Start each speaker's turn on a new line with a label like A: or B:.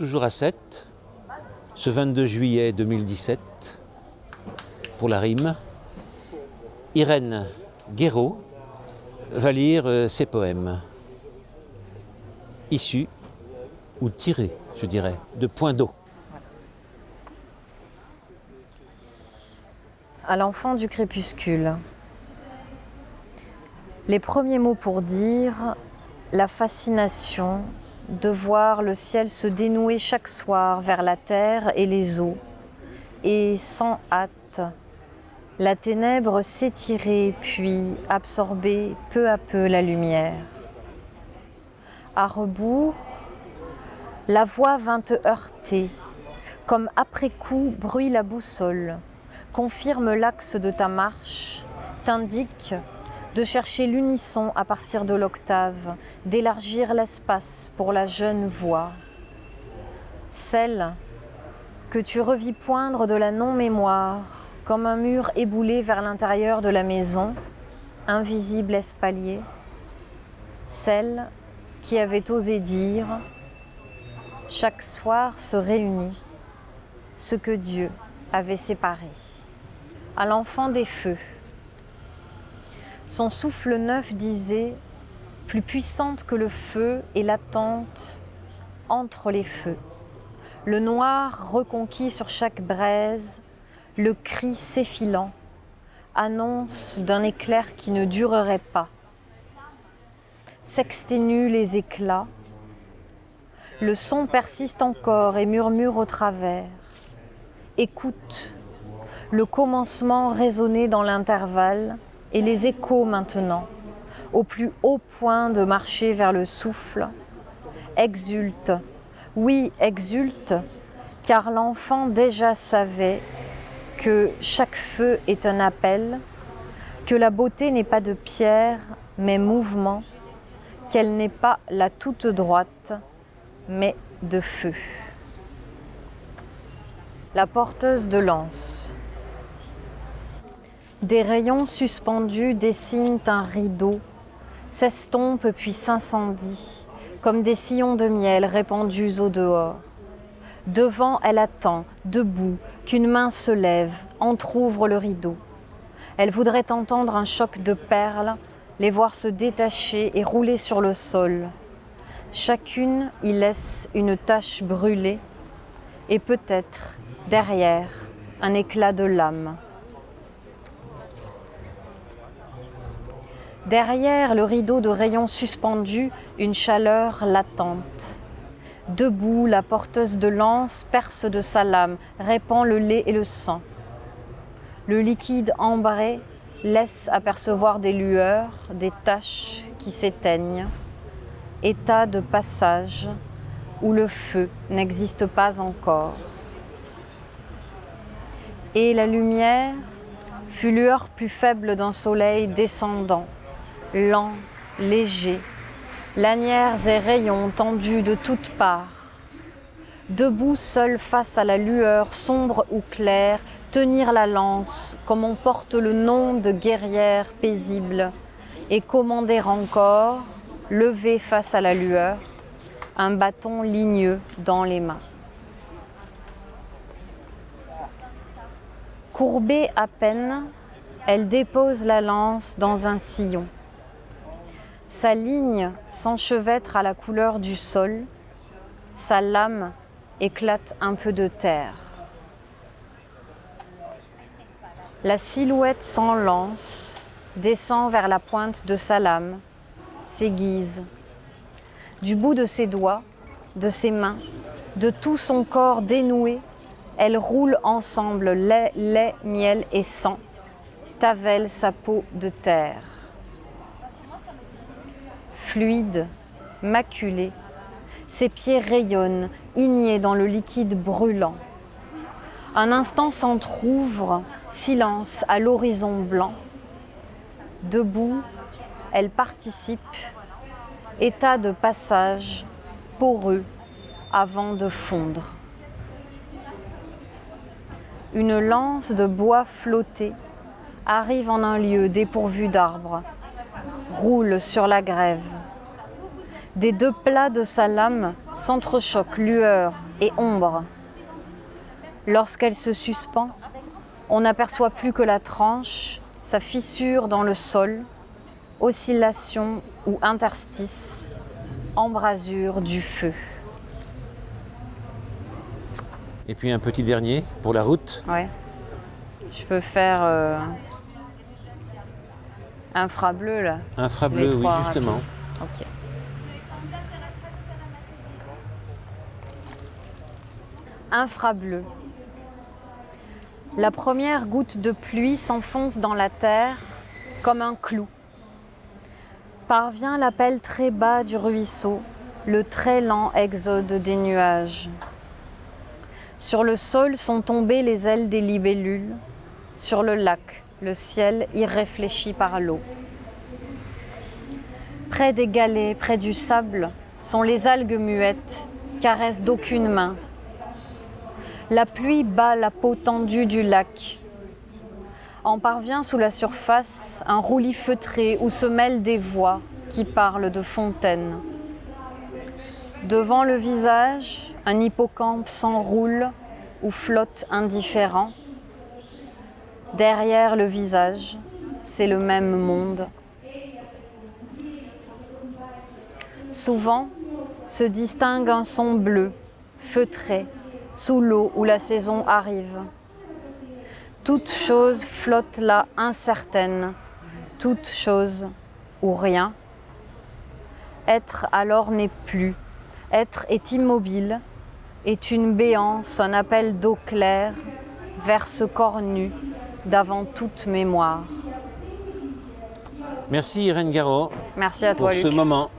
A: toujours à 7, ce 22 juillet 2017, pour la rime, Irène Guéraud va lire ses poèmes, issus, ou tirés, je dirais, de Point d'eau.
B: À l'enfant du crépuscule. Les premiers mots pour dire la fascination de voir le ciel se dénouer chaque soir vers la terre et les eaux, et sans hâte, la ténèbre s'étirer puis absorber peu à peu la lumière. À rebours, la voix vint te heurter, comme après coup bruit la boussole, confirme l'axe de ta marche, t'indique de chercher l'unisson à partir de l'octave, d'élargir l'espace pour la jeune voix. Celle que tu revis poindre de la non-mémoire, comme un mur éboulé vers l'intérieur de la maison, invisible espalier. Celle qui avait osé dire « Chaque soir se réunit ce que Dieu avait séparé ». À l'enfant des feux. Son souffle neuf disait, plus puissante que le feu et l'attente entre les feux. Le noir reconquis sur chaque braise, le cri s'effilant, annonce d'un éclair qui ne durerait pas. S'exténuent les éclats, le son persiste encore et murmure au travers. Écoute, le commencement résonner dans l'intervalle, et les échos maintenant, au plus haut point de marcher vers le souffle, exulte, oui exulte, car l'enfant déjà savait que chaque feu est un appel, que la beauté n'est pas de pierre, mais mouvement, qu'elle n'est pas la toute droite, mais de feu. La porteuse de lance. Des rayons suspendus dessinent un rideau, s'estompent puis s'incendient, comme des sillons de miel répandus au dehors. Devant, elle attend, debout, qu'une main se lève, entr'ouvre le rideau. Elle voudrait entendre un choc de perles, les voir se détacher et rouler sur le sol. Chacune y laisse une tache brûlée et peut-être, derrière, un éclat de lame. Derrière le rideau de rayons suspendus, une chaleur latente. Debout, la porteuse de lance perce de sa lame, répand le lait et le sang. Le liquide ambré laisse apercevoir des lueurs, des taches qui s'éteignent. État de passage où le feu n'existe pas encore. Et la lumière fut lueur plus faible d'un soleil descendant. Lent, léger, lanières et rayons tendus de toutes parts. Debout seul face à la lueur sombre ou claire, tenir la lance comme on porte le nom de guerrière paisible et commander encore, levé face à la lueur, un bâton ligneux dans les mains. Courbée à peine, elle dépose la lance dans un sillon. Sa ligne s'enchevêtre à la couleur du sol, sa lame éclate un peu de terre. La silhouette sans lance descend vers la pointe de sa lame, s'aiguise. Du bout de ses doigts, de ses mains, de tout son corps dénoué, elle roule ensemble lait, miel et sang, tavelle sa peau de terre. Fluide, maculé, ses pieds rayonnent, ignés dans le liquide brûlant. Un instant s'entr'ouvre, silence à l'horizon blanc. Debout, elle participe, état de passage, poreux, avant de fondre. Une lance de bois flotté arrive en un lieu dépourvu d'arbres, roule sur la grève. Des deux plats de sa lame s'entrechoquent lueur et ombre. Lorsqu'elle se suspend, on n'aperçoit plus que la tranche, sa fissure dans le sol, oscillation ou interstice, embrasure du feu.
A: Et puis un petit dernier pour la route.
B: Ouais. Je peux faire infrableu là.
A: Infrableu,
B: Les
A: oui,
B: trois
A: justement.
B: Ok. Infrableu. La première goutte de pluie s'enfonce dans la terre comme un clou. Parvient l'appel très bas du ruisseau, le très lent exode des nuages. Sur le sol sont tombées les ailes des libellules. Sur le lac, le ciel irréfléchi par l'eau. Près des galets, près du sable, sont les algues muettes, caresses d'aucune main. La pluie bat la peau tendue du lac. En parvient sous la surface un roulis feutré où se mêlent des voix qui parlent de fontaines. Devant le visage, un hippocampe s'enroule ou flotte indifférent. Derrière le visage, c'est le même monde. Souvent, se distingue un son bleu, feutré, sous l'eau où la saison arrive. Toute chose flotte là incertaine, toute chose ou rien. Être alors n'est plus, être est immobile, est une béance, un appel d'eau claire vers ce corps nu d'avant toute mémoire.
A: Merci Irène Garot
B: Merci à
A: pour
B: toi,
A: ce
B: Luc.
A: moment.